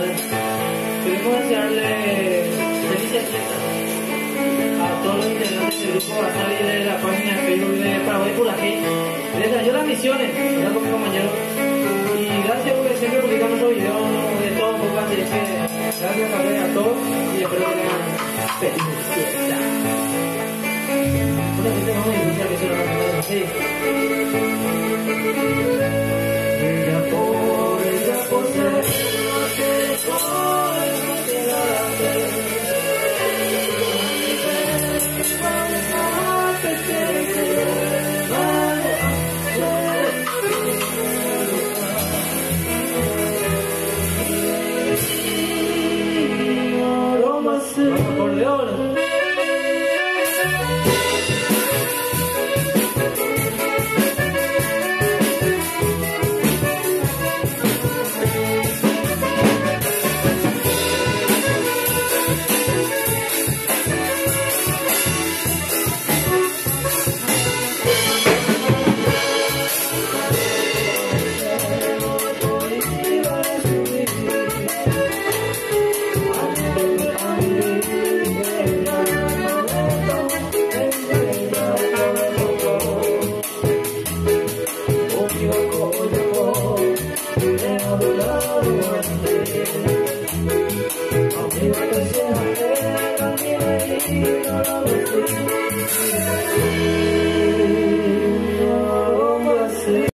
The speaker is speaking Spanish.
tardes. Queremos desearle felices fiestas a todos los integrantes del grupo Asali de la página de Facebook de Paraguay por aquí. Desde Ayudas Misiones, ¿verdad, con mi compañero? Y gracias porque siempre publicamos los videos de todo un poco, así que gracias también a todos y espero que tengan felices fiestas. Una gente vamos a iniciar que se lo recordamos así. Ella por ser no te puede quedarte. Acordeón. Love